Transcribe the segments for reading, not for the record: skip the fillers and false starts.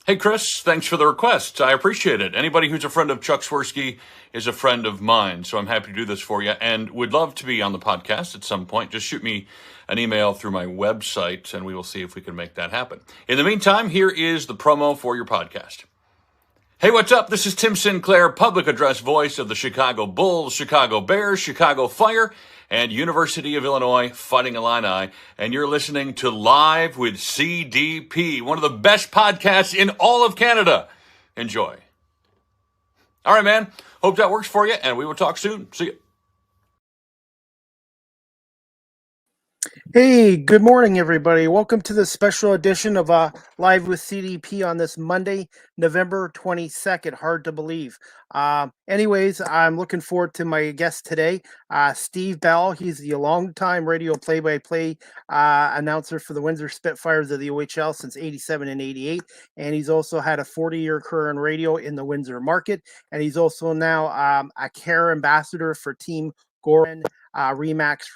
Hey, Chris, thanks for the request. I appreciate it. Anybody who's a friend of Chuck Swirsky is a friend of mine, so I'm happy to do this for you and would love to be on the podcast at some point. Just shoot me an email through my website and we will see if we can make that happen. In the meantime, here is the promo for your podcast. Hey, what's up? This is Tim Sinclair, public address voice of the Chicago Bulls, Chicago Bears, Chicago Fire, and University of Illinois Fighting Illini. And you're listening to Live with CDP, one of the best podcasts in all of Canada. Enjoy. All right, man. Hope that works for you, and we will talk soon. See you. Hey, good morning, everybody. Welcome to this special edition of Live with CDP on this Monday, November 22nd. Hard to believe. Anyways, I'm looking forward to my guest today, Steve Bell. He's the longtime radio play-by-play announcer for the Windsor Spitfires of the OHL since 87 and 88. And he's also had a 40-year career in radio in the Windsor market. And he's also now a care ambassador for Team Goran. Remax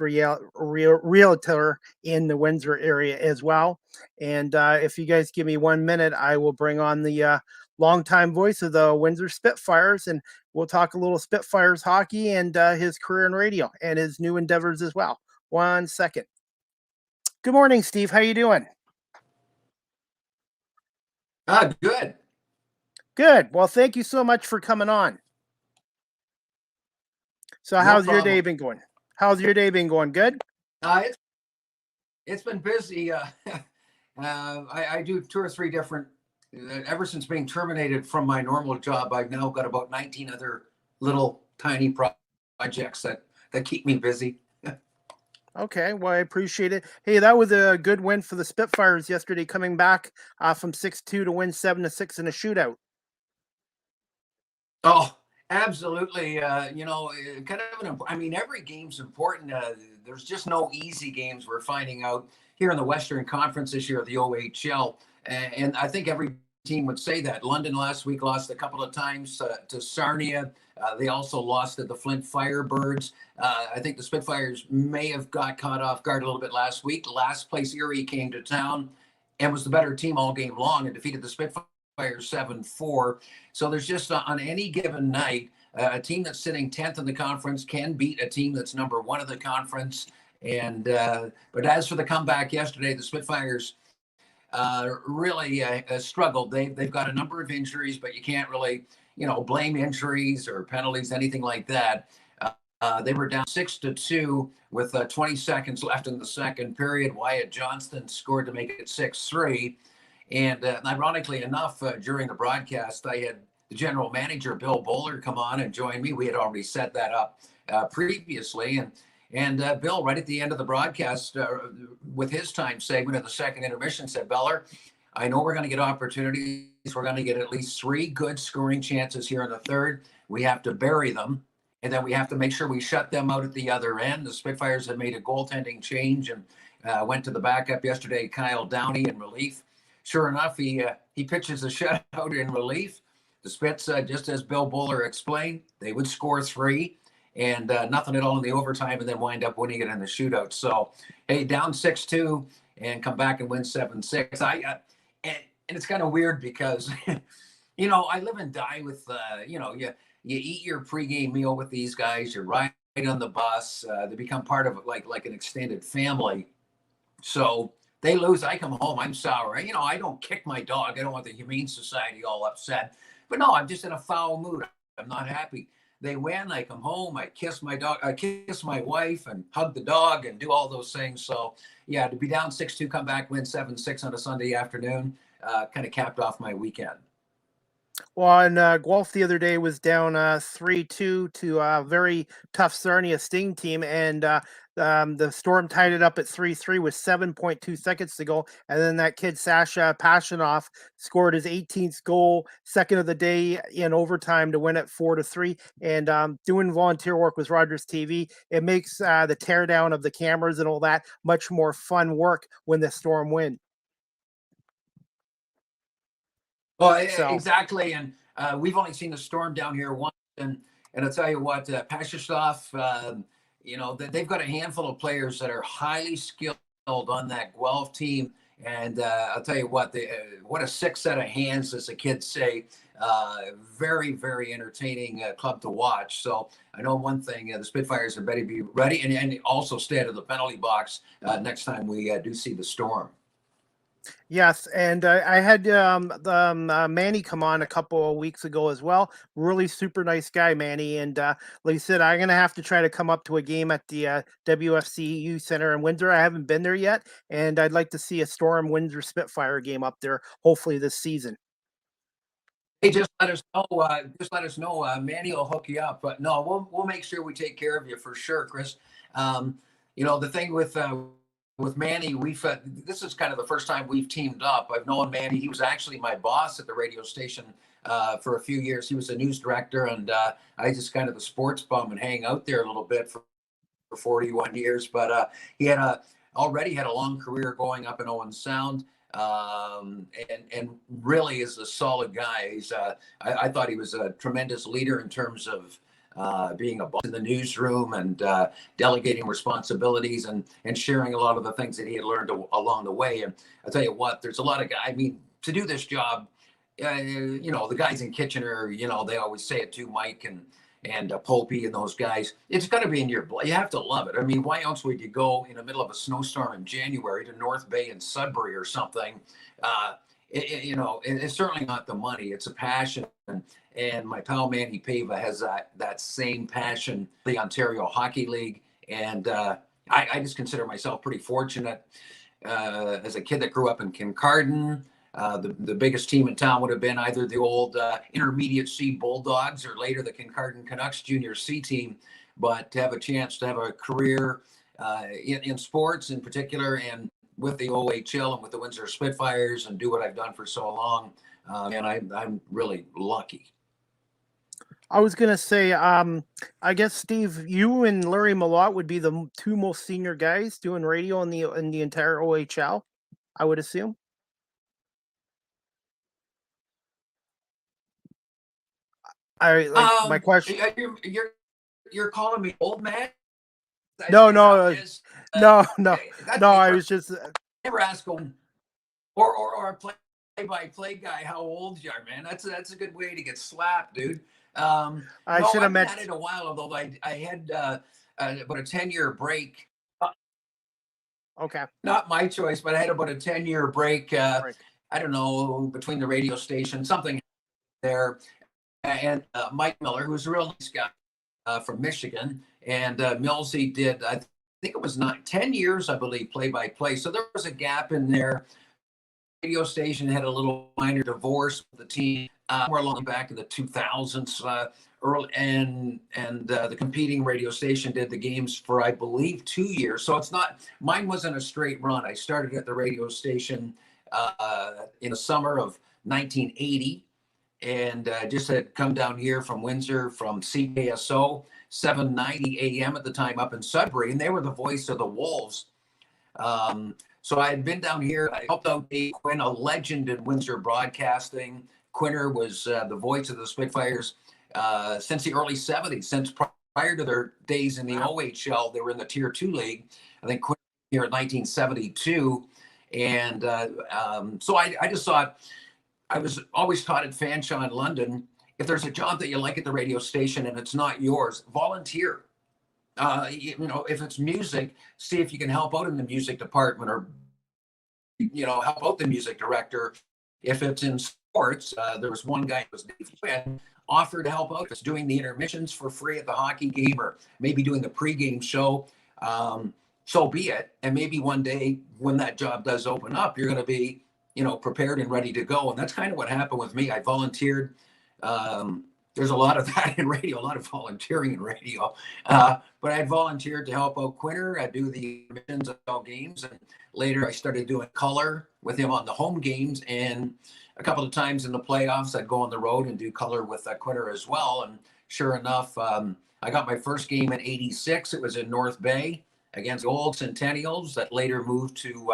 Realtor in the Windsor area as well. And if you guys give me 1 minute, I will bring on the longtime voice of the Windsor Spitfires, and we'll talk a little Spitfires hockey and his career in radio and his new endeavors as well. 1 second. Good morning, Steve. How you doing? Good. Good. Well, thank you so much for coming on. So how's your day been going? How's your day been going? Good? It's been busy. I do 2 or 3 different, ever since being terminated from my normal job, I've now got about 19 other little tiny projects that keep me busy. Okay, well, I appreciate it. Hey, that was a good win for the Spitfires yesterday, coming back from 6-2 to win 7-6 in a shootout. Oh, absolutely. Every game's important. There's just no easy games we're finding out here in the Western Conference this year of the OHL. And I think every team would say that. London last week lost a couple of times to Sarnia. They also lost to the Flint Firebirds. I think the Spitfires may have got caught off guard a little bit last week. Last place Erie came to town and was the better team all game long and defeated the Spitfires 7-4. So there's just on any given night, a team that's sitting 10th in the conference can beat a team that's number 1 of the conference. And but as for the comeback yesterday, the Spitfires really struggled. They've got a number of injuries, but you can't really blame injuries or penalties, anything like that. They were down 6-2 with 20 seconds left in the second period. Wyatt Johnson scored to make it 6-3. And ironically enough, during the broadcast, I had the general manager, Bill Bowler, come on and join me. We had already set that up previously. And Bill, right at the end of the broadcast, with his time segment of the second intermission, said, Beller, I know we're going to get opportunities. We're going to get at least 3 good scoring chances here in the third. We have to bury them. And then we have to make sure we shut them out at the other end. The Spitfires had made a goaltending change and went to the backup yesterday, Kyle Downey, in relief. Sure enough, he pitches a shutout in relief. The Spits, just as Bill Bowler explained, they would score 3 and nothing at all in the overtime and then wind up winning it in the shootout. So, hey, down 6-2 and come back and win 7-6. And it's kind of weird because, I live and die with, you eat your pregame meal with these guys. You're right on the bus. They become part of like an extended family. So they lose. I come home. I'm sour. I don't kick my dog. I don't want the Humane Society all upset. But no, I'm just in a foul mood. I'm not happy. They win. I come home. I kiss my dog. I kiss my wife and hug the dog and do all those things. So, yeah, to be down 6-2, come back, win 7-6 on a Sunday afternoon, kind of capped off my weekend. Well, and Guelph the other day was down 3-2 to a very tough Sarnia Sting team, and the Storm tied it up at 3-3 with 7.2 seconds to go. And then that kid, Sasha Pashanov, scored his 18th goal, second of the day in overtime to win it 4-3. And doing volunteer work with Rogers TV, it makes the teardown of the cameras and all that much more fun work when the Storm win. Well, exactly. And we've only seen the Storm down here once. And I'll tell you what, Pashistov, they've got a handful of players that are highly skilled on that Guelph team. And I'll tell you what, what a sick set of hands, as the kids say. Very, very entertaining club to watch. So I know one thing, the Spitfires are better be ready and also stay out of the penalty box next time we do see the Storm. Yes, and I had Manny come on a couple of weeks ago as well. Really super nice guy, Manny. And like I said, I'm gonna have to try to come up to a game at the WFCU Center in Windsor. I haven't been there yet, and I'd like to see a Storm Windsor Spitfire game up there, hopefully this season. Hey, just let us know. Just let us know. Manny will hook you up. But no, we'll make sure we take care of you for sure, Chris. The thing with Manny, this is kind of the first time we've teamed up. I've known Manny. He was actually my boss at the radio station for a few years. He was a news director, and I just kind of the sports bum and hang out there a little bit for 41 years. But he already had a long career going up in Owen Sound. And really is a solid guy. I thought he was a tremendous leader in terms of being a boss in the newsroom and delegating responsibilities and sharing a lot of the things that he had learned along the way. And I'll tell you what, there's a lot of guys. I mean, to do this job, the guys in Kitchener, they always say it too, Mike and Popey and those guys. It's got to be in your blood. You have to love it. I mean, why else would you go in the middle of a snowstorm in January to North Bay and Sudbury or something? It's certainly not the money. It's a passion. And my pal Manny Pava has that same passion, the Ontario Hockey League. And I just consider myself pretty fortunate as a kid that grew up in Kincardine. The biggest team in town would have been either the old Intermediate C Bulldogs or later the Kincardine Canucks Junior C team. But to have a chance to have a career in sports in particular and with the OHL and with the Windsor Spitfires and do what I've done for so long, and I'm really lucky. I was gonna say, I guess Steve, you and Larry Malott would be the two most senior guys doing radio in the entire OHL, I would assume. My question. You're calling me old man? No. I was just never ask him or a play-by-play guy how old you are, man. That's a good way to get slapped, dude. I should have had it a while, although I had about a 10-year break. Okay. Not my choice, but I had about a 10-year break. I don't know, between the radio station, something there. And Mike Miller, who was a real nice guy from Michigan, and Millsy did, I think it was 10 years, I believe, play-by-play. So there was a gap in there. Radio station had a little minor divorce with the team more along back in the 2000s, early, and the competing radio station did the games for, I believe, 2 years. So mine wasn't a straight run. I started at the radio station in the summer of 1980. And just had come down here from Windsor from CKSO 790 AM at the time up in Sudbury, and they were the voice of the Wolves. So I had been down here. I helped out Dave Quinn, a legend in Windsor broadcasting. Quinner was the voice of the Spitfires since the early 70s, since prior to their days in the OHL. They were in the Tier 2 league. I think Quinner here in 1972. And so I just thought, I was always taught at Fanshawe in London, if there's a job that you like at the radio station and it's not yours, volunteer. If it's music, see if you can help out in the music department or, help out the music director. If it's in sports, there was one guy who was Dave Quinn, offered to help out. If it's doing the intermissions for free at the hockey game or maybe doing the pregame show, so be it. And maybe one day when that job does open up, you're going to be prepared and ready to go. And that's kind of what happened with me. I volunteered. There's a lot of that in radio, a lot of volunteering in radio. But I volunteered to help out Quinner. I do the missions of all games. And later I started doing color with him on the home games. And a couple of times in the playoffs, I'd go on the road and do color with Quinner as well. And sure enough, I got my first game in 86. It was in North Bay against the old Centennials that later moved to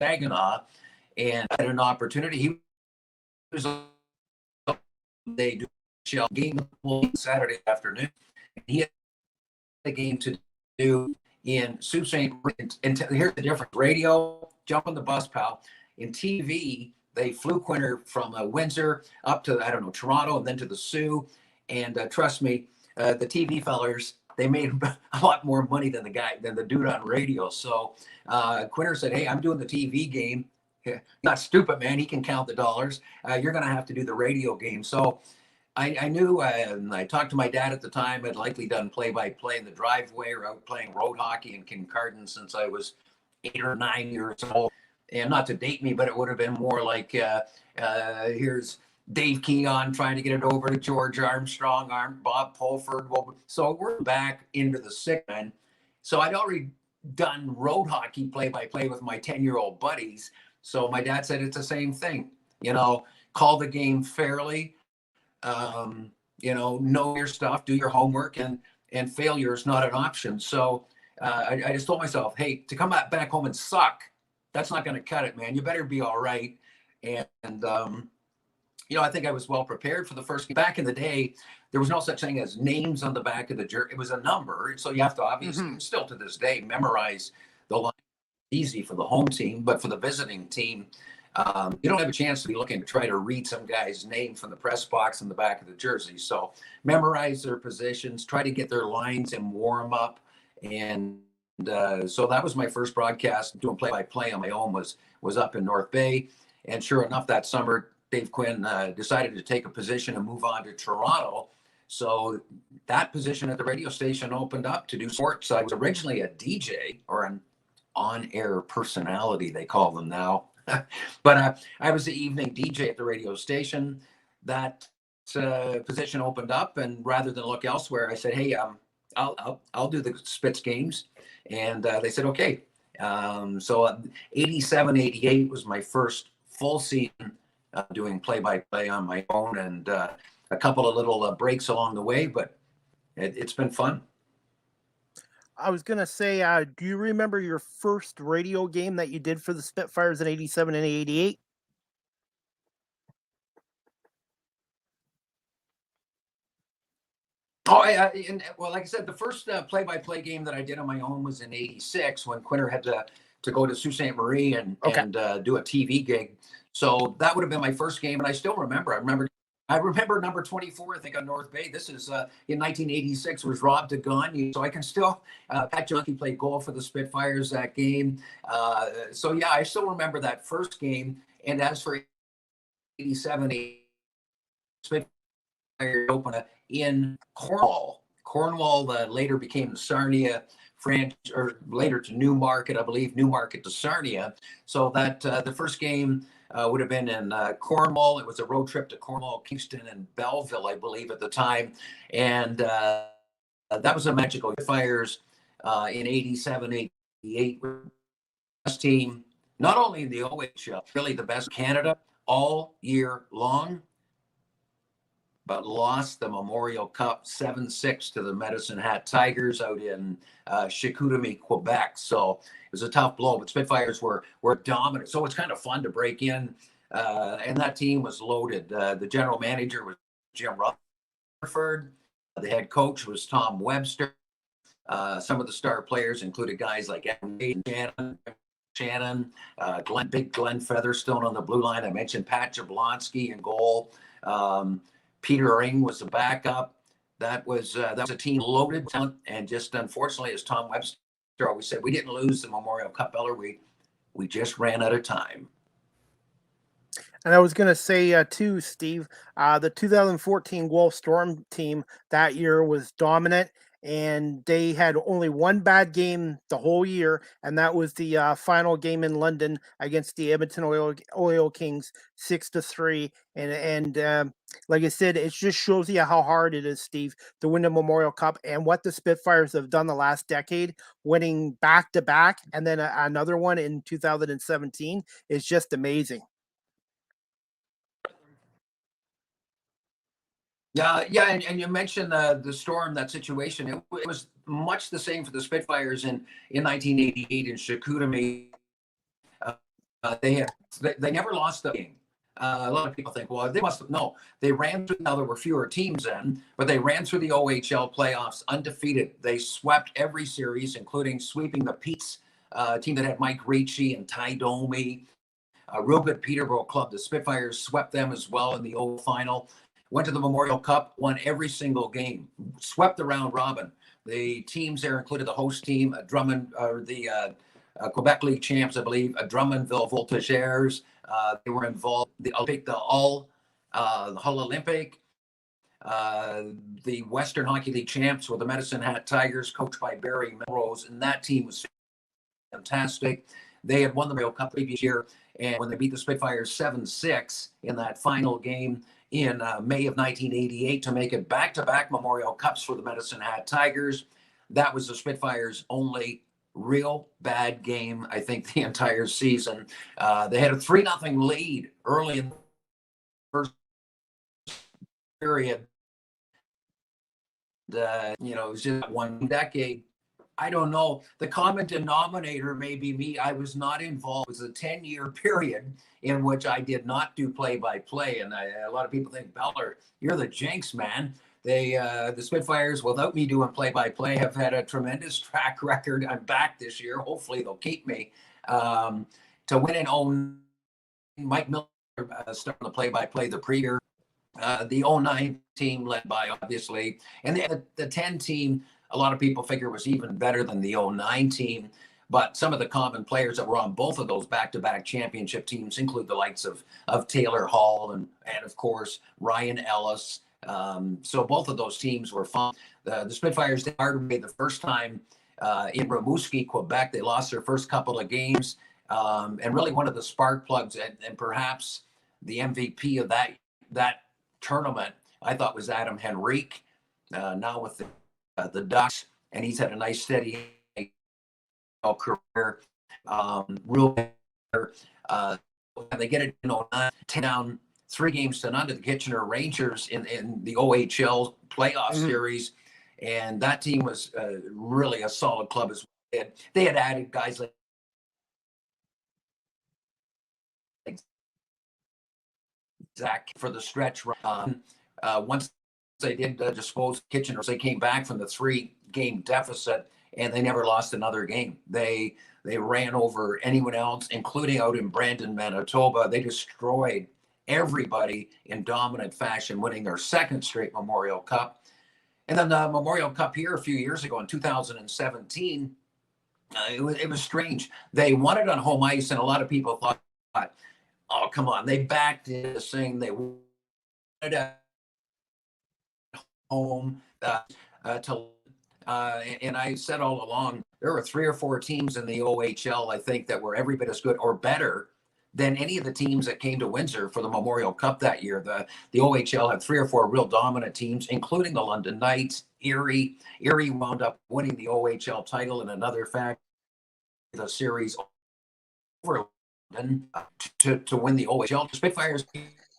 Saginaw, and I had an opportunity. He was they do a game Saturday afternoon. And he had a game to do in Sault Ste. Marie. And here's the difference: radio, jump on the bus, pal. In TV, they flew Quinter from Windsor up to, I don't know, Toronto, and then to the Soo. And trust me, the TV fellers, they made a lot more money than the dude on radio. So Quinter said, "Hey, I'm doing the TV game. Not stupid, man. He can count the dollars. You're going to have to do the radio game." So I knew, and I talked to my dad at the time. I'd likely done play-by-play in the driveway or out playing road hockey in Kincardine since I was 8 or 9 years old. And not to date me, but it would have been more like, here's Dave Keon trying to get it over to George Armstrong, Bob Pulford. Well, so we're back into the sick man. So I'd already done road hockey play-by-play with my 10-year-old buddies. So my dad said it's the same thing. Call the game fairly. Know your stuff, do your homework, and failure is not an option. So I just told myself, hey, to come back home and suck, that's not going to cut it, man. You better be all right. And I think I was well prepared for the first game. Back in the day, there was no such thing as names on the back of the jersey. It was a number. So you have to obviously, still to this day, memorize the line. Easy for the home team, but for the visiting team, you don't have a chance to be looking to try to read some guy's name from the press box in the back of the jersey. So memorize their positions, try to get their lines and warm up. And so that was my first broadcast. Doing play-by-play on my own was up in North Bay. And sure enough, that summer, Dave Quinn decided to take a position and move on to Toronto. So that position at the radio station opened up to do sports. I was originally a DJ, or an on-air personality, they call them now. But I was the evening DJ at the radio station. That position opened up, and rather than look elsewhere, I said, "Hey, I'll do the Spitz games," and they said, "Okay." So 87, 88 was my first full season doing play-by-play on my own, and a couple of little breaks along the way, but it's been fun. I was going to say, do you remember your first radio game that you did for the Spitfires in 87 and 88? Oh, well, like I said, the first play-by-play game that I did on my own was in 86 when Quinter had to go to Sault Ste. Marie and do a TV gig. So that would have been my first game. And I still remember. I remember number 24, I think, on North Bay. This is in 1986, was Rob DeGagne. So I can still, Pat Junkie played goal for the Spitfires that game. So yeah, I still remember that first game. And as for 87, Spitfires open in Cornwall. Cornwall later became the Sarnia or later to Newmarket, I believe, Newmarket to Sarnia. So that the first game would have been in Cornwall. It was a road trip to Cornwall, Kingston, and Belleville, I believe, at the time. And that was a magical Fires in 87, 88. Best team, not only in the OHL, really the best in Canada all year long, but lost the Memorial Cup 7-6 to the Medicine Hat Tigers out in Chicoutimi, Quebec. So it was a tough blow, but Spitfires were dominant. So it's kind of fun to break in. And that team was loaded. The general manager was Jim Rutherford. The head coach was Tom Webster. Some of the star players included guys like Shannon, Glenn Featherstone on the blue line. I mentioned Pat Jablonski in goal. Peter Ing was the backup. That was a team loaded, and just unfortunately, as Tom Webster always said, we didn't lose the Memorial Cup, Eller. We just ran out of time. And I was going to say, too, Steve, the 2014 Wolf Storm team that year was dominant, and they had only one bad game the whole year, and that was the final game in London against the Edmonton Oil Kings, 6-3. And like I said, it just shows you how hard it is, Steve, to win the Memorial Cup, and what the Spitfires have done the last decade, winning back-to-back, and then another one in 2017 is just amazing. Yeah, and you mentioned the Storm, that situation. It was much the same for the Spitfires in 1988 in Chicoutimi. They never lost the game. A lot of people think, well, they must have, no, they ran through, now there were fewer teams then, but they ran through the OHL playoffs undefeated. They swept every series, including sweeping the Pete's team that had Mike Ricci and Ty Domi, a real good Peterborough club. The Spitfires swept them as well in the O final. Went to the Memorial Cup, won every single game, swept the round robin. The teams there included the host team, Drummond, or the Quebec League champs, I believe, Drummondville Voltigeurs. They were involved. The Hull Olympic, the Western Hockey League champs were the Medicine Hat Tigers, coached by Barry Melrose, and that team was fantastic. They had won the Memorial Cup the previous year, and when they beat the Spitfires 7-6 in that final game in May of 1988 to make it back-to-back Memorial Cups for the Medicine Hat Tigers, that was the Spitfires' only real bad game, I think, the entire season. They had a 3-0 lead early in the first period. It was just one decade. I don't know. The common denominator may be me. I was not involved. It was a 10-year period in which I did not do play-by-play. And a lot of people think, Beller, you're the jinx, man. The Spitfires, without me doing play-by-play, have had a tremendous track record. I'm back this year. Hopefully they'll keep me. To win and own, Mike Miller started the play-by-play the pre-year. The 09 team led by, obviously. And the 10 team, a lot of people figure was even better than the 09 team. But some of the common players that were on both of those back-to-back championship teams include the likes of Taylor Hall and of course, Ryan Ellis. So both of those teams were fun. The Spitfires did hard way the first time in Rimouski, Quebec. They lost their first couple of games. And really one of the spark plugs and perhaps the MVP of that tournament, I thought, was Adam Henrique, now with the Ducks. And he's had a nice steady career. Real they get it in 09, 10 down 3-0 to the Kitchener Rangers in the OHL playoff series. And that team was really a solid club as well. They had added guys like Zach for the stretch run. Once they did dispose Kitchener, they came back from the 3-game deficit and they never lost another game. They ran over anyone else, including out in Brandon, Manitoba. They destroyed everybody in dominant fashion, winning their second straight Memorial Cup. And then the Memorial Cup here a few years ago in 2017, it was strange. They won it on home ice, and a lot of people thought, oh, come on. They backed this thing. They won it at home and I said all along, there were 3 or 4 teams in the OHL, I think, that were every bit as good or better than any of the teams that came to Windsor for the Memorial Cup that year. The OHL had 3 or 4 real dominant teams, including the London Knights, Erie. Erie wound up winning the OHL title in another fact, the series over London to win the OHL. The Spitfires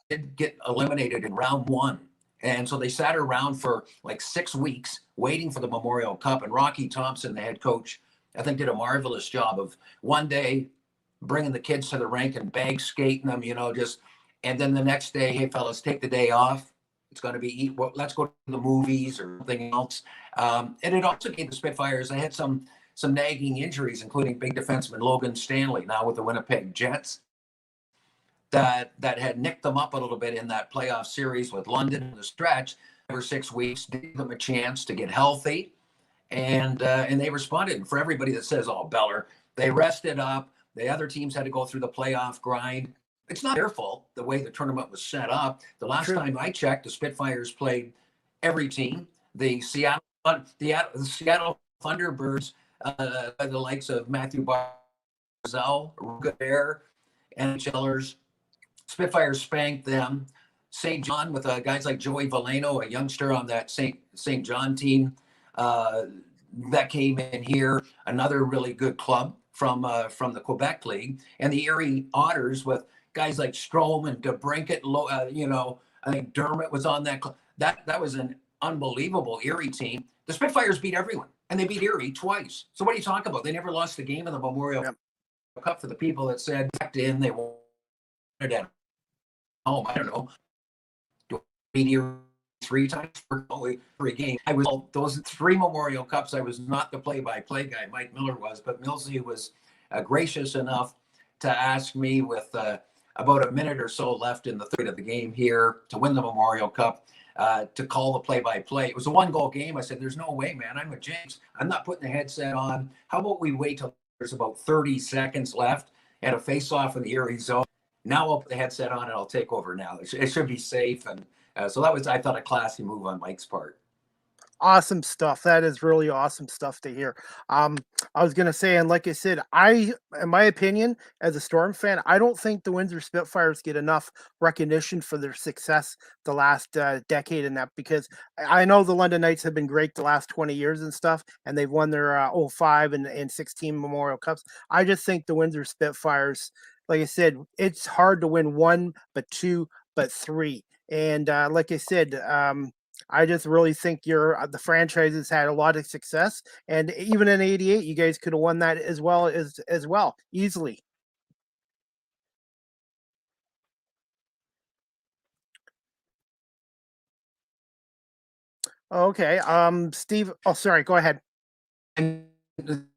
did get eliminated in round 1. And so they sat around for like 6 weeks waiting for the Memorial Cup. And Rocky Thompson, the head coach, I think did a marvelous job of one day bringing the kids to the rink and bag skating them, and then the next day, hey, fellas, take the day off. It's going to be let's go to the movies or something else. And it also gave the Spitfires, they had some nagging injuries, including big defenseman Logan Stanley, now with the Winnipeg Jets, that had nicked them up a little bit in that playoff series with London in the stretch. For 6 weeks, gave them a chance to get healthy, and they responded. And for everybody that says, "Oh, Beller," they rested up. The other teams had to go through the playoff grind. It's not their fault the way the tournament was set up. The last time I checked, the Spitfires played every team. The Seattle Thunderbirds, by the likes of Matthew Barzal, Rugaber, NHLers. Spitfires spanked them. St. John with guys like Joey Valeno, a youngster on that St. John team that came in here. Another really good club from the Quebec League, and the Erie Otters with guys like Strome and DeBrincat. I think Dermott was on that club. That was an unbelievable Erie team. The Spitfires beat everyone, and they beat Erie twice. So what are you talking about? They never lost a game in the Memorial Cup. For the people that said back in they wanted it. home. I don't know, 80 or 3 times for a game. I was those 3 Memorial Cups. I was not the play-by-play guy. Mike Miller was, but Millsy was gracious enough to ask me with about a minute or so left in the third of the game here to win the Memorial Cup to call the play-by-play. It was a 1-goal game. I said, "There's no way, man. I'm with James. I'm not putting the headset on. How about we wait till there's about 30 seconds left and a face-off in the Erie zone? Now I'll put the headset on and I'll take over now. It should be safe." And so that was, I thought, a classy move on Mike's part. Awesome stuff. That is really awesome stuff to hear. I was gonna say, and like I said, in my opinion, as a Storm fan, I don't think the Windsor Spitfires get enough recognition for their success the last decade in that, because I know the London Knights have been great the last 20 years and stuff, and they've won their 05 and 16 Memorial Cups. I just think the Windsor Spitfires, like I said, it's hard to win one, but two, but three. And like I said, I just really think the franchise has had a lot of success, and even in '88, you guys could have won that as well easily. Okay, Steve. Oh, sorry. Go ahead. And and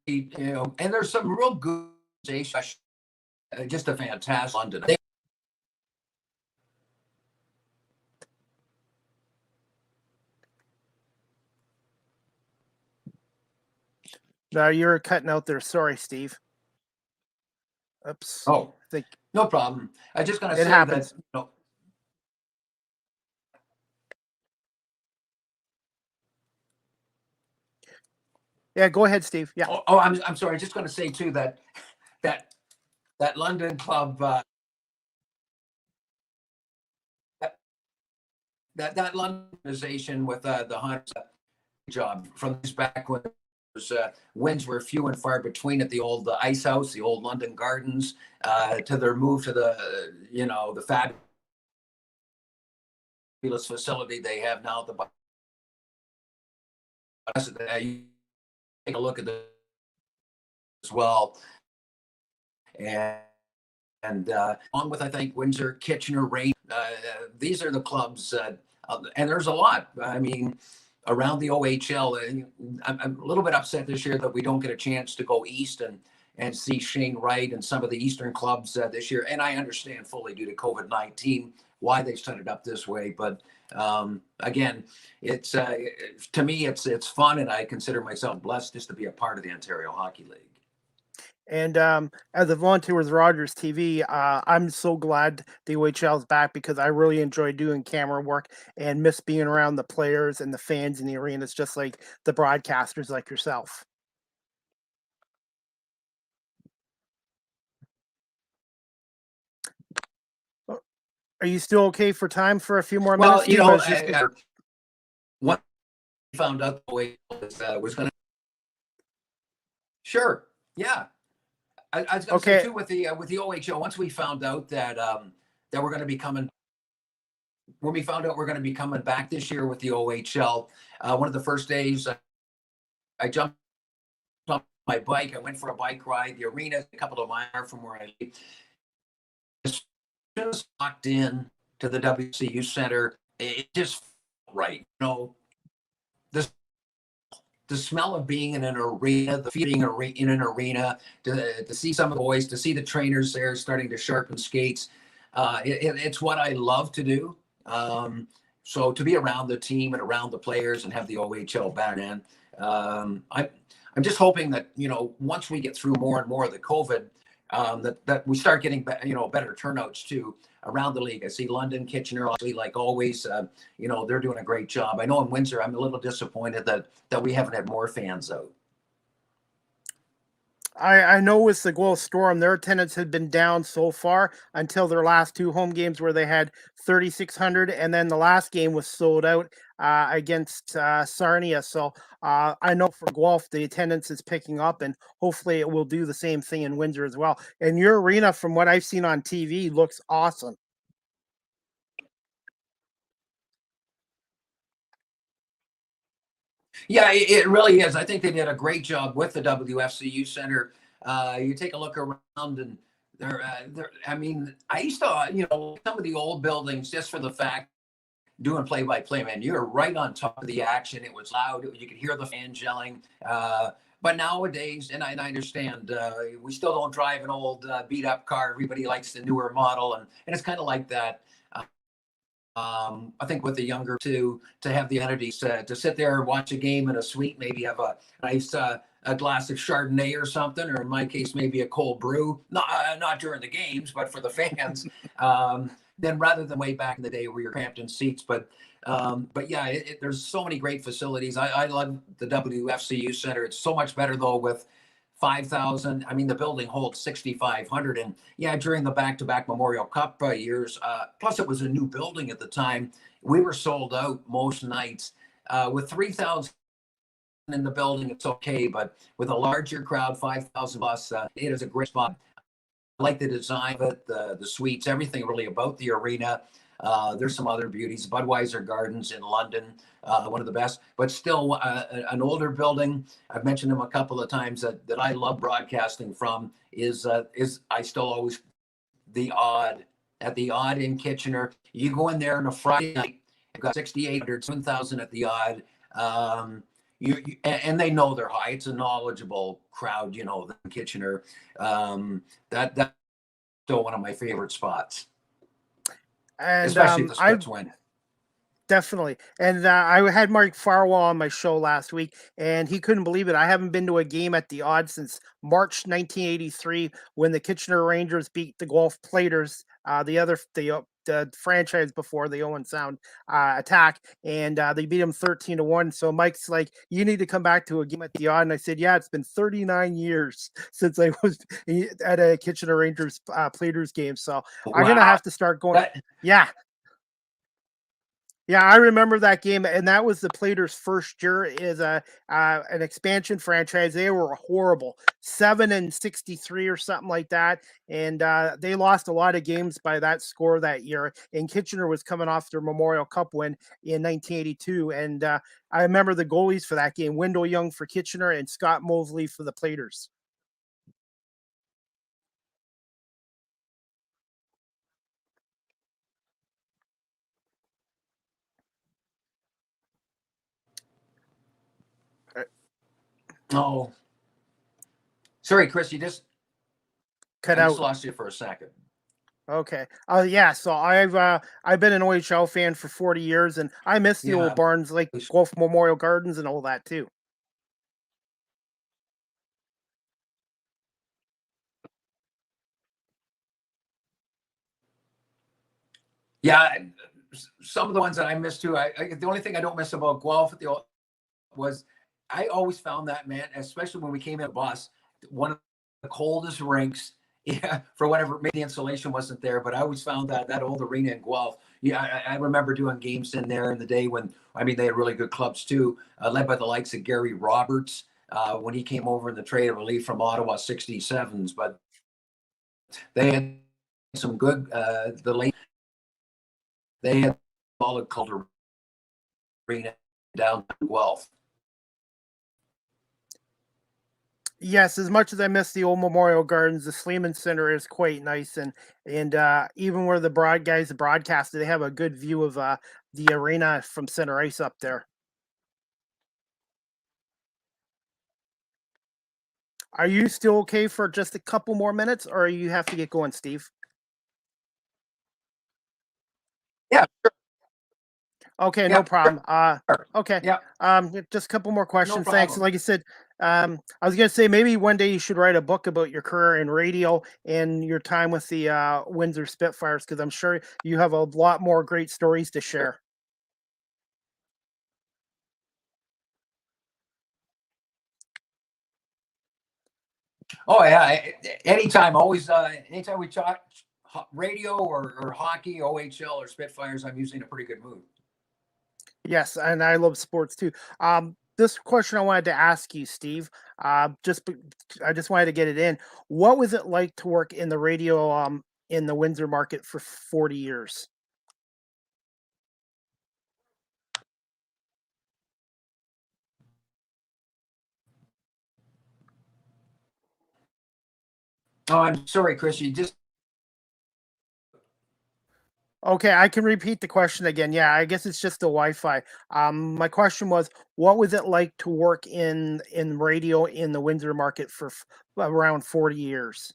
there's some real good, just a fantastic London. No, you're cutting out there. Sorry, Steve. Oops. Oh, I think no problem. I just gonna it say happens. that. Yeah, go ahead, Steve. Yeah. I'm sorry. Just going to say too that that London club, that London organization with the Hunters job from this back when wins were few and far between at the old Ice House, the old London Gardens, to their move to the the fabulous facility they have now at the. You take a look at this as well, and along with, I think, Windsor, Kitchener, Rain. These are the clubs, and there's a lot. I mean, around the OHL. I'm a little bit upset this year that we don't get a chance to go east and see Shane Wright and some of the eastern clubs this year. And I understand fully due to COVID-19 why they set it up this way. But again, it's to me, it's fun, and I consider myself blessed just to be a part of the Ontario Hockey League. And as a volunteer with Rogers TV, I'm so glad the OHL is back, because I really enjoy doing camera work and miss being around the players and the fans in the arenas, just like the broadcasters like yourself. Are you still okay for time for a few more Well, minutes, Steve? What we found out the way was going to. Sure. Yeah. I was going to say too with the OHL. Once we found out that that we're going to be coming, when we found out we're going to be coming back this year with the OHL, one of the first days I jumped on my bike. I went for a bike ride. The arena is a couple of miles from where I live. Just walked in to the WCU Center, it just right. The smell of being in an arena, the feeling in an arena, to see some of the boys, to see the trainers there starting to sharpen skates. It's what I love to do. So to be around the team and around the players and have the OHL back in, I'm just hoping that once we get through more and more of the COVID, that we start getting better turnouts too around the league. I see London, Kitchener, obviously, like always, they're doing a great job. I know in Windsor, I'm a little disappointed that we haven't had more fans out. I know with the Guelph Storm, their attendance had been down so far until their last 2 home games, where they had 3,600, and then the last game was sold out against Sarnia. So I know for Guelph, the attendance is picking up, and hopefully it will do the same thing in Windsor as well. And your arena, from what I've seen on TV, looks awesome. Yeah, it really is. I think they did a great job with the WFCU Center. You take a look around, and I mean, I used to, some of the old buildings just for the fact doing play-by-play, man. You're right on top of the action. It was loud. You could hear the fans yelling. But nowadays, and I understand, we still don't drive an old beat-up car. Everybody likes the newer model, and it's kind of like that. I think with the younger to have the entities to sit there and watch a game in a suite, maybe have a nice a glass of Chardonnay or something, or in my case, maybe a cold brew. Not during the games, but for the fans. Then rather than way back in the day where you're cramped in seats, but yeah, there's so many great facilities. I love the WFCU Center. It's so much better though with 5,000. I mean, the building holds 6,500. And yeah, during the back-to-back Memorial Cup years, plus it was a new building at the time, we were sold out most nights. With 3,000 in the building, it's okay. But with a larger crowd, 5,000 plus, it is a great spot. I like the design of it, the suites, everything really about the arena. There's some other beauties. Budweiser Gardens in London, one of the best, but still an older building. I've mentioned them a couple of times that I love broadcasting from is I still always the Odd at the Odd in Kitchener. You go in there on a Friday night, you've got 6,800, 7,000 at the Odd. And they know they're high. It's a knowledgeable crowd, the Kitchener. That's still one of my favorite spots, And especially if the Spits win. Definitely. And I had Mark Farwell on my show last week, and he couldn't believe it. I haven't been to a game at the Odd since March 1983 when the Kitchener Rangers beat the Guelph Platers, the franchise before the Owen Sound attack, and they beat them 13-1. So Mike's like, "You need to come back to a game at the Odd." And I said, "Yeah, it's been 39 years since I was at a Kitchener Rangers Platers game." So I'm gonna have to start going. Yeah. Yeah, I remember that game, and that was the Platers' first year as an expansion franchise. They were horrible, 7-63 or something like that, and they lost a lot of games by that score that year. And Kitchener was coming off their Memorial Cup win in 1982, and I remember the goalies for that game: Wendell Young for Kitchener and Scott Mosley for the Platers. Oh, sorry, Chris. Cut I just out. lost you for a second. Okay. Yeah. So I've been an OHL fan for 40 years, and I miss the old Yeah. barns like Guelph Memorial Gardens and all that too. Yeah, some of the ones that I missed too. The only thing I don't miss about Guelph was I always found that, man, especially when we came in a bus, one of the coldest rinks. Yeah, for whatever, maybe the insulation wasn't there, but I always found that old arena in Guelph. Yeah, I remember doing games in there in the day when, I mean, they had really good clubs too, led by the likes of Gary Roberts when he came over in the trade of relief from Ottawa 67s. But they had some good, they had solid culture arena down in Guelph. Yes, as much as I miss the old Memorial Gardens, the Sleeman Center is quite nice, and even where the guys broadcasted, they have a good view of the arena from center ice up there. Are you still okay for just a couple more minutes, or you have to get going, Steve? Yeah, Okay, yeah, no problem. sure. Okay. Yeah, Just a couple more no questions. Thanks. problem. Like I said, I was gonna say maybe one day you should write a book about your career in radio and your time with the Windsor Spitfires, because I'm sure you have a lot more great stories to share. Oh yeah, anytime, always, anytime we talk radio or hockey, OHL or Spitfires, I'm usually in a pretty good mood. Yes, and I love sports too. This question I wanted to ask you, Steve. I just wanted to get it in. What was it like to work in the radio in the Windsor market for 40 years? Oh, I'm sorry, Chris. You just Okay, I can repeat the question again. Yeah, I guess it's just the Wi-Fi. My question was, what was it like to work in radio in the Windsor market for around 40 years?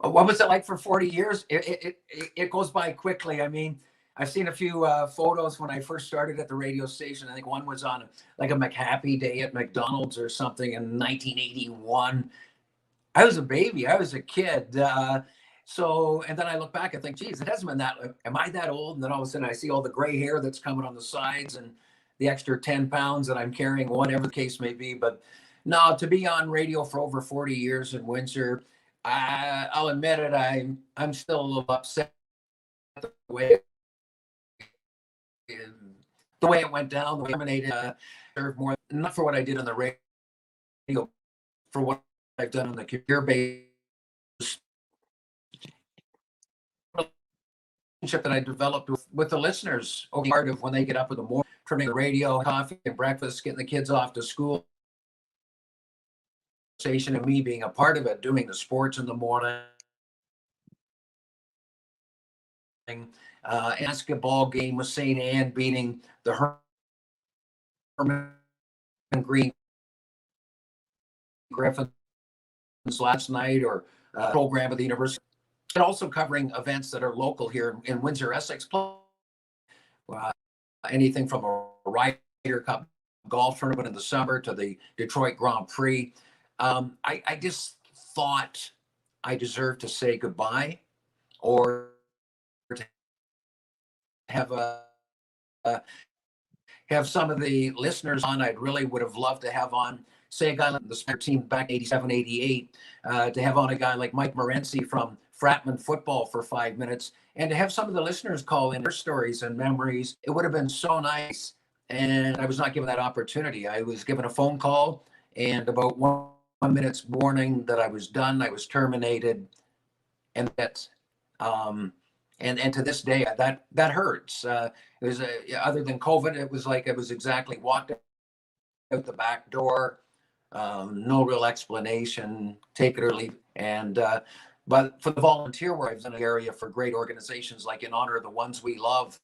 what was it like for 40 years? It goes by quickly. I mean, I've seen a few photos when I first started at the radio station. I think one was on like a McHappy Day at McDonald's or something in 1981. I was a baby. I was a kid. And then I look back and think, geez, it hasn't been that. Am I that old? And then all of a sudden I see all the gray hair that's coming on the sides and the extra 10 pounds that I'm carrying, whatever the case may be. But no, to be on radio for over 40 years in Windsor, I'll admit it. I'm still a little upset the way it went down. The way I terminated, served more not for what I did on the radio, for what I've done on the career base relationship that I developed with the listeners over part of when they get up in the morning, turning the radio, coffee and breakfast, getting the kids off to school station, and me being a part of it, doing the sports in the morning, basketball game with St. Anne beating the Herman Green Griffins last night, or program of the university, and also covering events that are local here in Windsor, Essex. Anything from a Ryder Cup golf tournament in the summer to the Detroit Grand Prix. I just thought I deserved to say goodbye, or to have have some of the listeners on I'd really would have loved to have on, say a guy like the Spare team back 87, 88, to have on a guy like Mike Morency from Fratman football for 5 minutes, and to have some of the listeners call in their stories and memories. It would have been so nice. And I was not given that opportunity. I was given a phone call, and about 1 minute's warning that I was done, I was terminated, and that's and to this day that hurts. It was other than COVID, it was like it was exactly walked out the back door, no real explanation, take it or leave. And but for the volunteer work, I've done an area for great organizations like In Honor of the Ones We Love.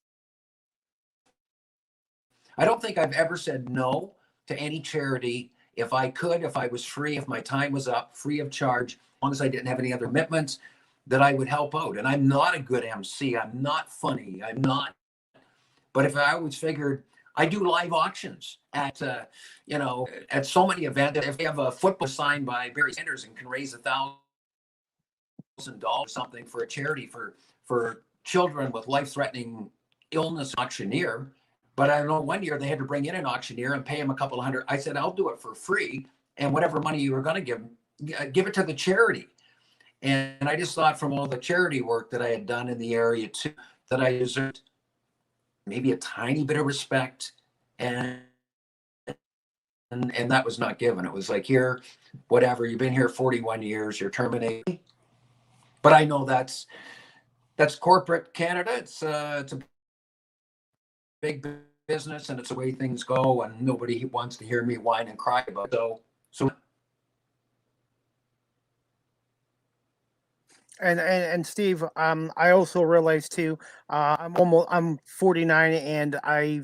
I don't think I've ever said no to any charity. If I could, if I was free, if my time was up, free of charge, as long as I didn't have any other commitments, that I would help out. And I'm not a good MC. I'm not funny. I'm not. But if I always figured, I do live auctions at, at so many events. If they have a football signed by Barry Sanders and can raise $1,000 something for a charity for children with life-threatening illness, auctioneer. But I know one year they had to bring in an auctioneer and pay him a couple of hundred. I said, I'll do it for free. And whatever money you were going to give it to the charity. And I just thought, from all the charity work that I had done in the area too, that I deserved maybe a tiny bit of respect. And that was not given. It was like, here, whatever, you've been here 41 years, you're terminated. But I know that's corporate Canada. It's a big business, and it's the way things go, and nobody wants to hear me whine and cry about it. So And Steve, I also realized too, I'm 49, and I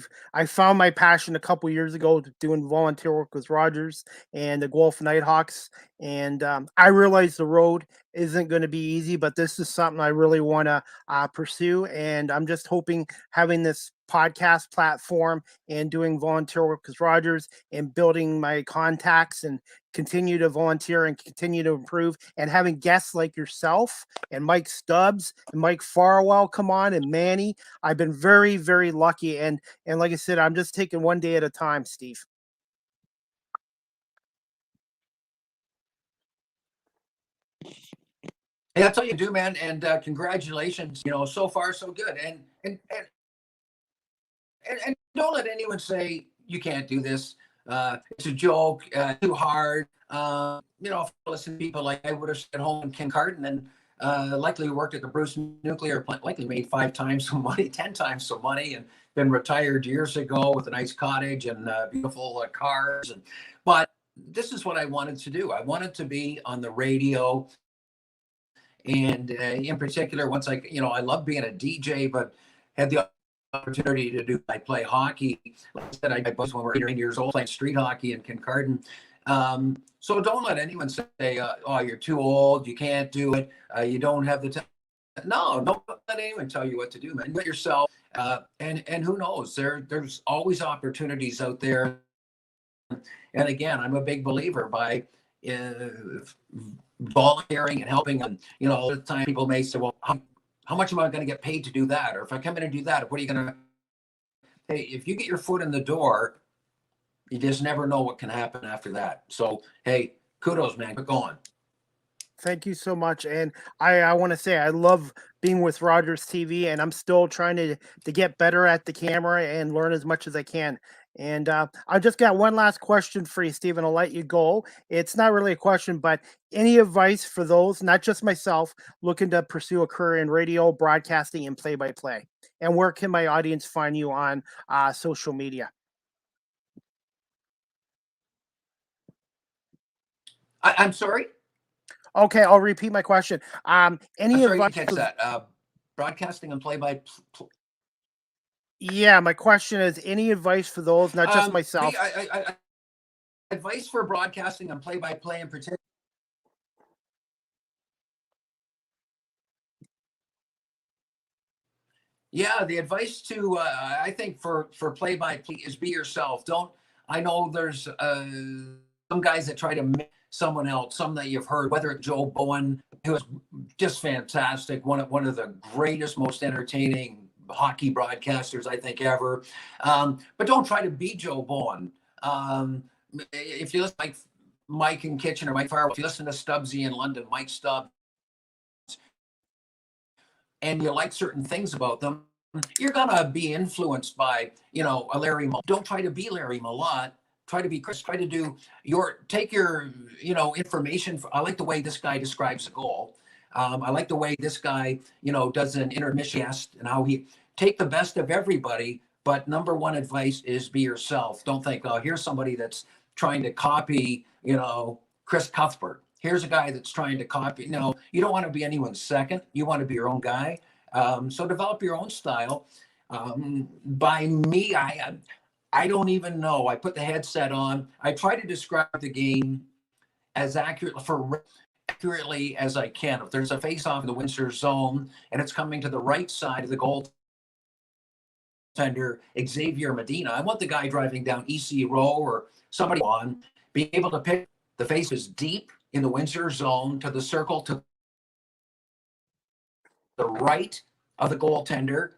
found my passion a couple years ago doing volunteer work with Rogers and the Guelph Nighthawks, and I realized the road isn't going to be easy, but this is something I really want to pursue, and I'm just hoping having this podcast platform and doing volunteer work with Rogers and building my contacts and continue to volunteer and continue to improve, and having guests like yourself and Mike Stubbs and Mike Farwell come on, and Manny. I've been very, very lucky. And like I said, I'm just taking one day at a time, Steve. hey, that's all you do, man. And congratulations. So far so good. And don't let anyone say you can't do this. It's a joke, too hard. If I listen to people like I would have stayed home in kindergarten, and likely worked at the Bruce nuclear plant, likely made 5 times so money, 10 times so money, and been retired years ago with a nice cottage and beautiful cars. But this is what I wanted to do. I wanted to be on the radio. And in particular, once I love being a DJ, but had the opportunity to I play hockey. Like I said, I was when we were 9 years old playing street hockey in Kincardine. So don't let anyone say, "Oh, you're too old. You can't do it. You don't have the time." No, don't let anyone tell you what to do, man. Let yourself. And who knows? There's always opportunities out there. And again, I'm a big believer by volunteering and helping. And all the time people may say, "Well, how much am I going to get paid to do that?" Or if I come in and do that, what are you going to? Hey, if you get your foot in the door, you just never know what can happen after that. So, hey, kudos, man. Keep going. Thank you so much. And I want to say I love being with Rogers TV, and I'm still trying to get better at the camera and learn as much as I can. And I just got one last question for you, Stephen. I'll let you go. It's not really a question, but any advice for those, not just myself, looking to pursue a career in radio, broadcasting, and play-by-play? And where can my audience find you on social media? I'm sorry. Okay, I'll repeat my question. Any I'm sorry, you advice? catch that. Broadcasting and play-by. Yeah, my question is any advice for those, not just myself. Advice for broadcasting and play-by-play in particular. Yeah, the advice to I think for play-by-play is be yourself. Don't. I know there's some guys that try to mimic someone else, some that you've heard, whether it's Joe Bowen, who is just fantastic, one of the greatest, most entertaining hockey broadcasters I think ever. But don't try to be Joe Bowen. If you listen to Mike in Kitchen or Mike Farwell, if you listen to Stubbsy in London, Mike Stubbs, and you like certain things about them, you're gonna be influenced by a Larry Mull. Don't try to be Larry Mullot. Try to be Chris. Try to do take your information. I like the way this guy describes a goal. I like the way this guy does an intermission and how he take the best of everybody. But number one advice is be yourself. Don't think, oh, here's somebody that's trying to copy Chris Cuthbert. Here's a guy that's trying to copy. No, you don't want to be anyone's second. You want to be your own guy. So develop your own style. By me, I don't even know. I put the headset on. I try to describe the game as accurately as I can. If there's a face-off in the Windsor zone and it's coming to the right side of the goaltender, Xavier Medina, I want the guy driving down EC Row or somebody on being able to pick the faces deep in the Windsor zone to the circle to the right of the goaltender,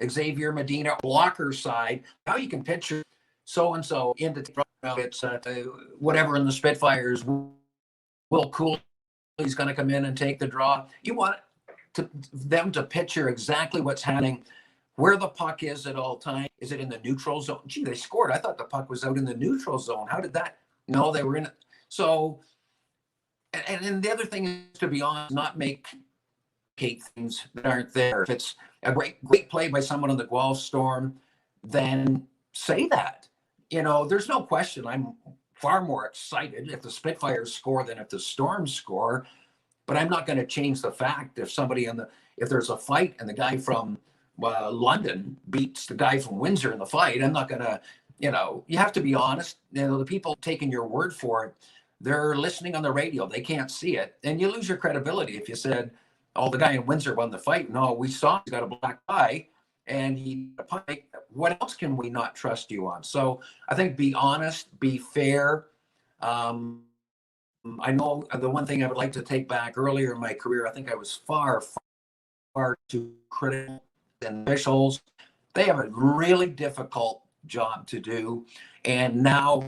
Xavier Medina, blocker side. Now you can picture so-and-so into it's whatever in the Spitfires. Will Cooley's going to come in and take the draw. You want them to picture exactly what's happening, where the puck is at all times. Is it in the neutral zone? Gee, they scored. I thought the puck was out in the neutral zone. How did that? No, they were in it. So, and the other thing is to be honest, not make things that aren't there. If it's a great play by someone on the Guelph Storm, then say that. There's no question. I'm far more excited if the Spitfires score than if the Storm score, but I'm not going to change the fact if there's a fight and the guy from London beats the guy from Windsor in the fight. I'm not going to, you have to be honest. The people taking your word for it, they're listening on the radio. They can't see it. And you lose your credibility if you said, oh, the guy in Windsor won the fight. No, we saw he's got a black eye and he got a pike. What else can we not trust you on? So I think be honest, be fair. I know the one thing I would like to take back earlier in my career, I think I was far, far too critical than officials. They have a really difficult job to do. And now,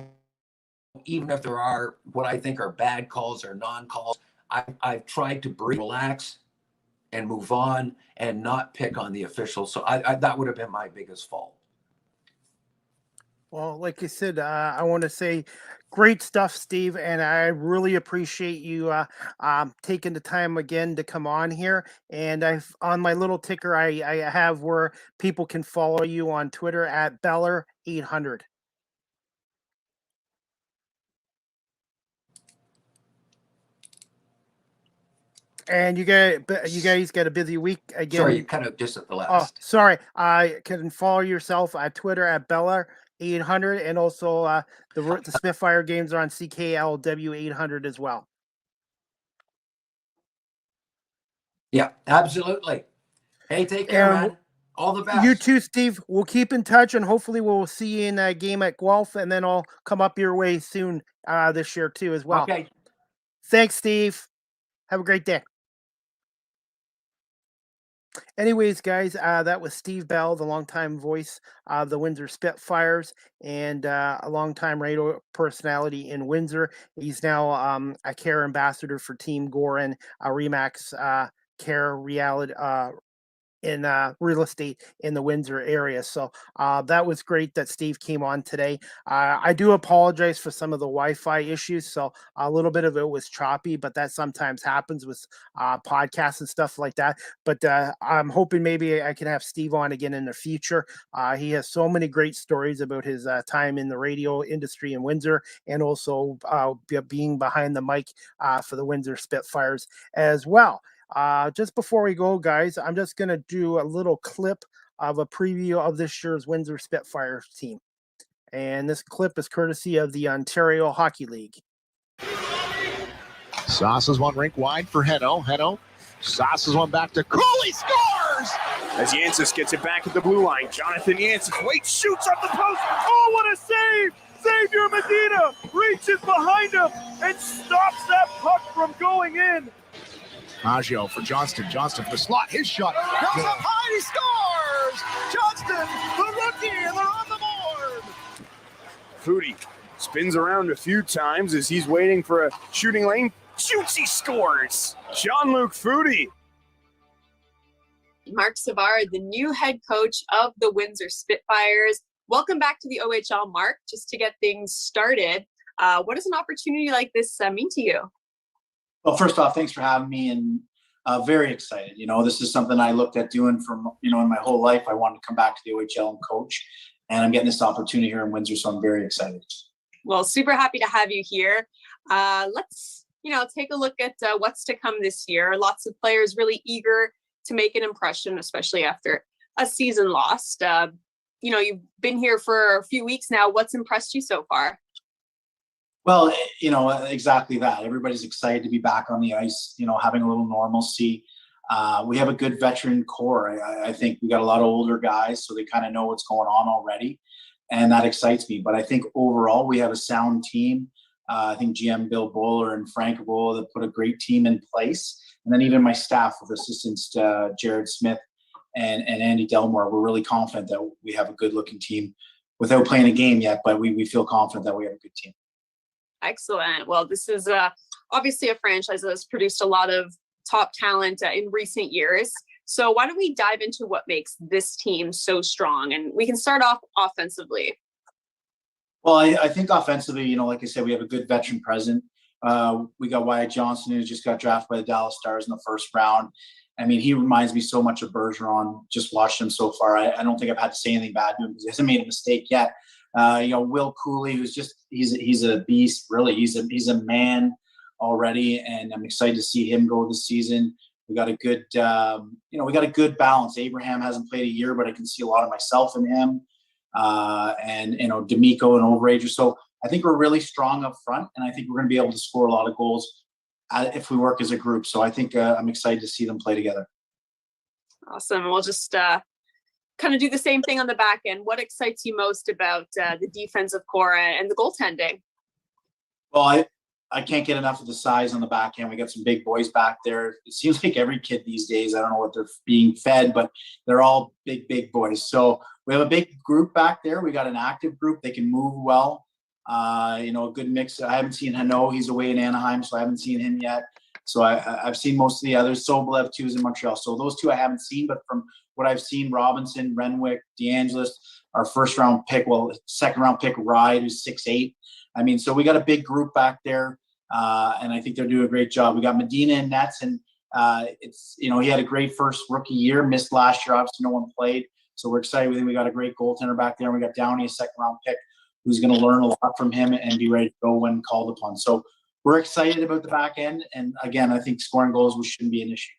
even if there are what I think are bad calls or non-calls, I've tried to relax and move on and not pick on the officials. So that would have been my biggest fault. Well, like I said, I want to say great stuff, Steve, and I really appreciate you taking the time again to come on here. And I've on my little ticker, I have where people can follow you on Twitter at Beller800. And you guys got a busy week Sorry, you again. cut out just at the Oh, last. sorry. I can follow yourself at Twitter at Beller800, and also the Spitfire games are on CKLW800 as well. Yeah, absolutely. Hey, take care, And man. All the you best. too, Steve. We'll keep in touch, and hopefully we'll see you in that game at Guelph, and then I'll come up your way soon this year too as well. Okay. Thanks, Steve. Have a great day. Anyways, guys, that was Steve Bell, the longtime voice of the Windsor Spitfires and a longtime radio personality in Windsor. He's now a care ambassador for Team Goran, a Remax care reality in real estate in the Windsor area. So that was great that Steve came on today. I do apologize for some of the Wi-Fi issues. So a little bit of it was choppy, but that sometimes happens with podcasts and stuff like that. But I'm hoping maybe I can have Steve on again in the future. He has so many great stories about his time in the radio industry in Windsor, and also being behind the mic for the Windsor Spitfires as well. Just before we go, guys, I'm just going to do a little clip of a preview of this year's Windsor Spitfires team. And this clip is courtesy of the Ontario Hockey League. Sauces one rink wide for Heno. Heno sauces one back to Cooley, scores! As Yancey gets it back at the blue line. Jonathan Yancey waits, shoots up the post. Oh, what a save! Xavier Medina reaches behind him and stops that puck from going in. Maggio for Johnston. Johnston for the slot. His shot goes up high. He scores! Johnston, the rookie, and they're on the board. Foudy spins around a few times as he's waiting for a shooting lane. Shoots, he scores! Jean-Luc Foudy. Mark Savard, the new head coach of the Windsor Spitfires. Welcome back to the OHL, Mark. Just to get things started, what does an opportunity like this mean to you? Well, first off, thanks for having me, and very excited. You know, this is something I looked at doing from, in my whole life. I wanted to come back to the OHL and coach, and I'm getting this opportunity here in Windsor, so I'm very excited. Well, super happy to have you here. Let's, take a look at what's to come this year. Lots of players really eager to make an impression, especially after a season lost. You've been here for a few weeks now. What's impressed you so far? Well, exactly that. Everybody's excited to be back on the ice, having a little normalcy. We have a good veteran core. I think we got a lot of older guys, so they kind of know what's going on already, and that excites me. But I think overall we have a sound team. I think GM Bill Bowler and Frank Bowl that put a great team in place. And then even my staff with assistants Jared Smith and Andy Delmore, we're really confident that we have a good-looking team without playing a game yet, but we feel confident that we have a good team. Excellent. Well, this is obviously a franchise that has produced a lot of top talent in recent years. So why don't we dive into what makes this team so strong? And we can start off offensively. Well, I think offensively, like I said, we have a good veteran present. We got Wyatt Johnson, who just got drafted by the Dallas Stars in the first round. I mean, he reminds me so much of Bergeron. Just watched him so far. I don't think I've had to say anything bad to him because he hasn't made a mistake yet. Will Cooley, who's just he's a beast. Really, he's a man already, and I'm excited to see him go this season. We got a good we got a good balance. Abraham hasn't played a year, but I can see a lot of myself in him. And D'Amico and Overager. So I think we're really strong up front, and I think we're going to be able to score a lot of goals if we work as a group. So I think I'm excited to see them play together. Awesome. We'll just kind of do the same thing on the back end. What excites you most about the defensive core and the goaltending? Well, I can't get enough of the size on the back end. We got some big boys back there. It seems like every kid these days, I don't know what they're being fed, but they're all big boys. So we have a big group back there. We got an active group. They can move well. A good mix. I haven't seen Hano. He's away in Anaheim, so I haven't seen him yet. So I've seen most of the others. Sobolev, too, is in Montreal. So those two I haven't seen, but from what I've seen, Robinson, Renwick, DeAngelis our first round pick, second round pick, Ride, who's 6'8". I mean, so we got a big group back there, and I think they're doing a great job. We got Medina in nets, and he had a great first rookie year, missed last year. Obviously, no one played. So we're excited. We got a great goaltender back there. And we got Downey, a second round pick, who's going to learn a lot from him and be ready to go when called upon. So we're excited about the back end. And again, I think scoring goals shouldn't be an issue.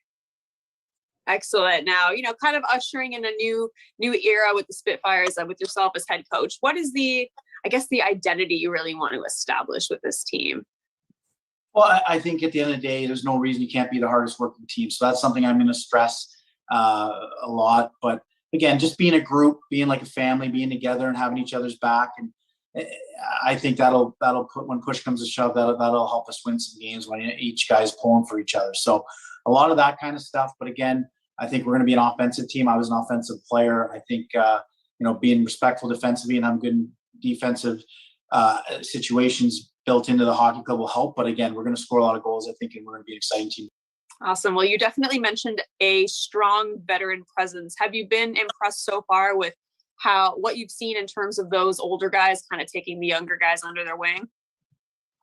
Excellent. Now, kind of ushering in a new era with the Spitfires, with yourself as head coach. What is the identity you really want to establish with this team? Well, I think at the end of the day, there's no reason you can't be the hardest working team. So that's something I'm going to stress a lot. But again, just being a group, being like a family, being together and having each other's back. And I think that'll put, when push comes to shove, that'll help us win some games when each guy's pulling for each other. So a lot of that kind of stuff. But again, I think we're going to be an offensive team. I was an offensive player. I think, being respectful defensively and having good defensive situations built into the hockey club will help. But again, we're going to score a lot of goals, I think, and we're going to be an exciting team. Awesome. Well, you definitely mentioned a strong veteran presence. Have you been impressed so far with what you've seen in terms of those older guys kind of taking the younger guys under their wing?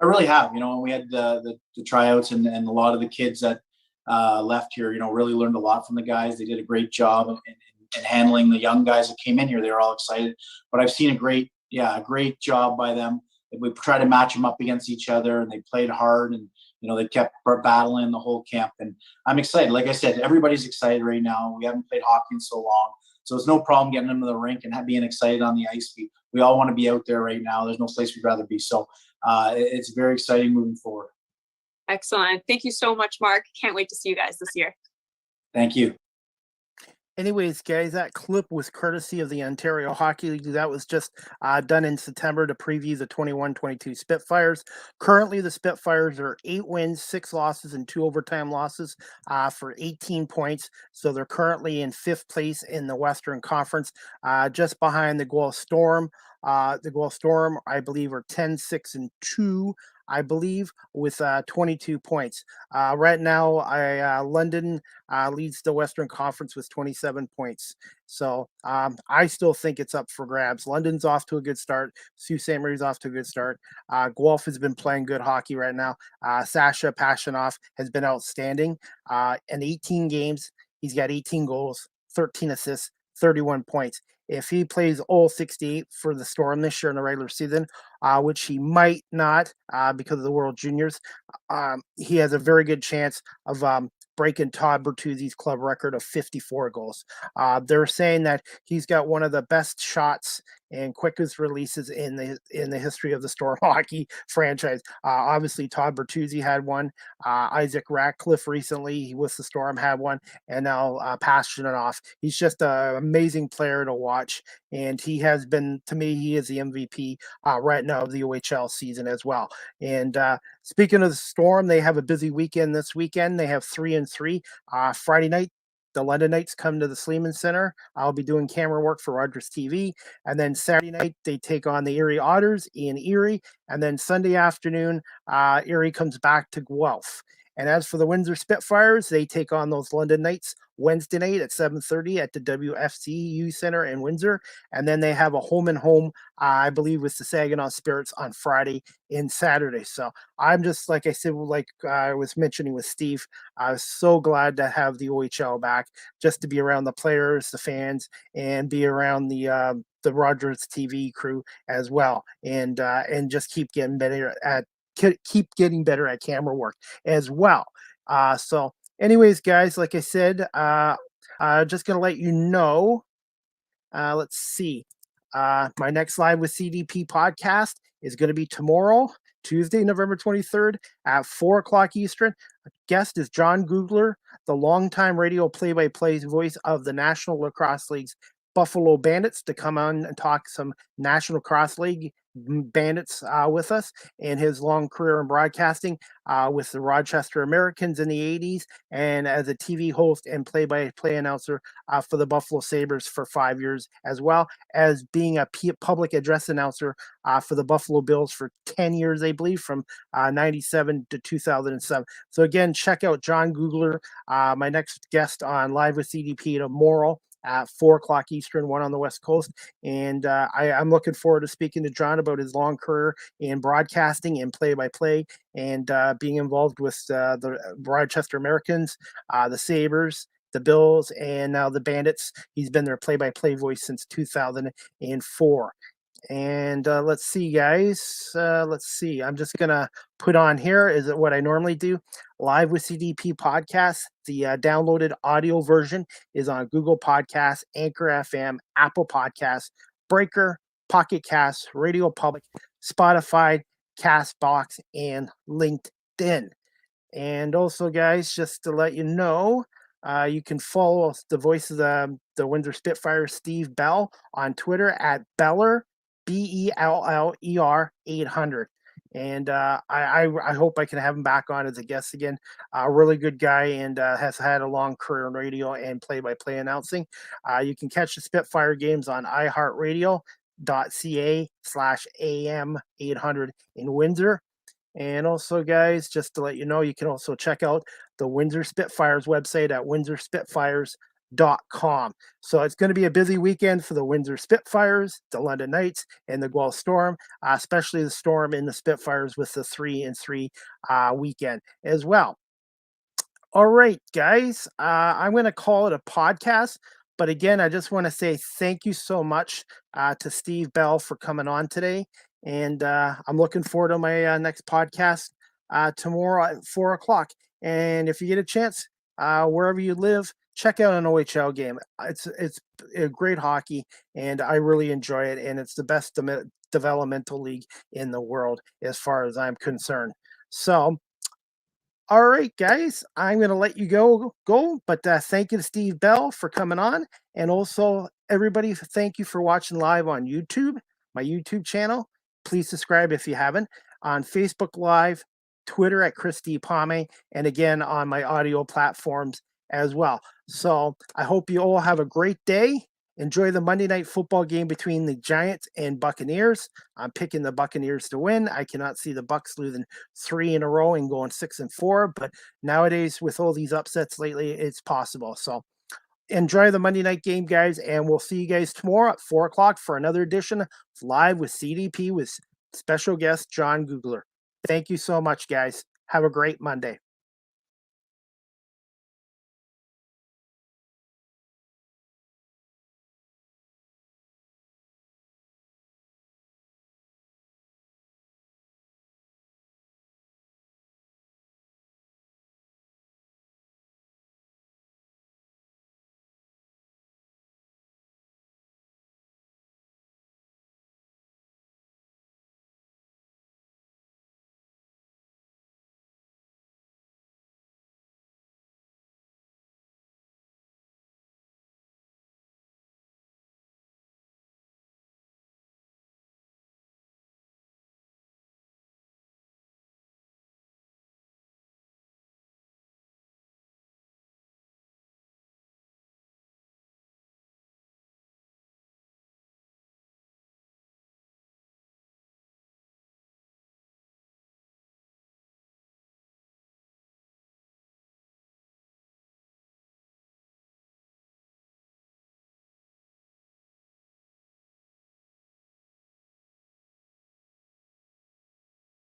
I really have. We had the tryouts and a lot of the kids that left here, really learned a lot from the guys. They did a great job in handling the young guys that came in here. They were all excited. But I've seen a great job by them. We tried to match them up against each other, and they played hard, and they kept battling the whole camp. And I'm excited. Like I said, everybody's excited right now. We haven't played hockey in so long, so it's no problem getting them to the rink and being excited on the ice. We all want to be out there right now. There's no place we'd rather be. So it's very exciting moving forward. Excellent. Thank you so much, Mark. Can't wait to see you guys this year. Thank you. Anyways, guys, that clip was courtesy of the Ontario Hockey League. That was just done in September to preview the 21-22 Spitfires. Currently, the Spitfires are 8 wins, 6 losses, and 2 overtime losses for 18 points. So they're currently in 5th place in the Western Conference, just behind the Guelph Storm. The Guelph Storm, I believe, are 10-6-2. I believe, with 22 points. Right now, London leads the Western Conference with 27 points. So I still think it's up for grabs. London's off to a good start. Sault Ste. Marie's off to a good start. Guelph has been playing good hockey right now. Sasha Pashanov has been outstanding. In 18 games, he's got 18 goals, 13 assists, 31 points. If he plays all 68 for the Storm this year in the regular season, which he might not because of the World Juniors, he has a very good chance of breaking Todd Bertuzzi's club record of 54 goals. They're saying that he's got one of the best shots and quickest releases in the history of the Storm hockey franchise. Obviously, Todd Bertuzzi had one. Isaac Ratcliffe recently with the Storm had one, and now Pashanov. He's just an amazing player to watch, and he has been, to me, he is the MVP right now of the OHL season as well. And speaking of the Storm, they have a busy weekend this weekend. They have 3-3. Friday night, the London Knights come to the Sleeman Center. I'll be doing camera work for Rogers TV. And then Saturday night, they take on the Erie Otters in Erie. And then Sunday afternoon, Erie comes back to Guelph. And as for the Windsor Spitfires, they take on those London Knights Wednesday night at 7:30 at the WFCU Center in Windsor. And then they have a home-and-home, I believe, with the Saginaw Spirits on Friday and Saturday. So I'm just, like I said, like I was mentioning with Steve, I was so glad to have the OHL back, just to be around the players, the fans, and be around the Rogers TV crew as well. And just keep getting better at camera work as well. So anyways, guys, like I said, just going to let you know, let's see, my next Live with CDP podcast is going to be tomorrow, Tuesday, November 23rd at 4 o'clock Eastern. A guest is John Googler, the longtime radio play-by-play voice of the National Lacrosse League's Buffalo Bandits, to come on and talk some National Lacrosse League Bandits with us, and his long career in broadcasting with the Rochester Americans in the 80s, and as a TV host and play-by-play announcer for the Buffalo Sabres for 5 years, as well as being a public address announcer for the Buffalo Bills for 10 years, I believe, from 97 to 2007. So again, check out John Googler, my next guest on Live with CDP tomorrow at 4 o'clock Eastern, 1 on the West Coast. And I'm looking forward to speaking to John about his long career in broadcasting and play-by-play, and being involved with the Rochester Americans, the Sabres, the Bills, and now the Bandits. He's been their play-by-play voice since 2004. And let's see, guys. Let's see. I'm just going to put on here is what I normally do. Live with CDP podcast. The downloaded audio version is on Google Podcasts, Anchor FM, Apple Podcasts, Breaker, Pocket Casts, Radio Public, Spotify, Castbox, and LinkedIn. And also, guys, just to let you know, you can follow the voice of the Windsor Spitfires, Steve Bell, on Twitter at Beller, BELLER 800. And I hope I can have him back on as a guest again. A really good guy, and has had a long career in radio and play-by-play announcing. You can catch the Spitfire games on iHeartRadio.ca/AM 800 in Windsor. And also, guys, just to let you know, you can also check out the Windsor Spitfires website at windsorspitfires.com. So it's going to be a busy weekend for the Windsor Spitfires, the London Knights, and the Guelph Storm, especially the Storm and the Spitfires with the 3-3 weekend as well. All right, guys, I'm going to call it a podcast. But again, I just want to say thank you so much to Steve Bell for coming on today. And I'm looking forward to my next podcast tomorrow at 4 o'clock. And if you get a chance, wherever you live, check out an OHL game. It's a great hockey, and I really enjoy it. And it's the best developmental league in the world, as far as I'm concerned. So, all right, guys, I'm going to let you go. But thank you to Steve Bell for coming on. And also, everybody, thank you for watching live on YouTube, my YouTube channel. Please subscribe if you haven't. On Facebook Live, Twitter at Chris D. Palme, and again on my audio platforms as well. So I hope you all have a great day. Enjoy the Monday night football game between the Giants and Buccaneers. I'm picking the Buccaneers to win. I cannot see the Bucs losing 3 in a row and going 6-4, but nowadays with all these upsets lately, it's possible. So enjoy the Monday night game, guys, and we'll see you guys tomorrow at 4 o'clock for another edition of Live with CDP with special guest John Googler. Thank you so much, guys. Have a great Monday.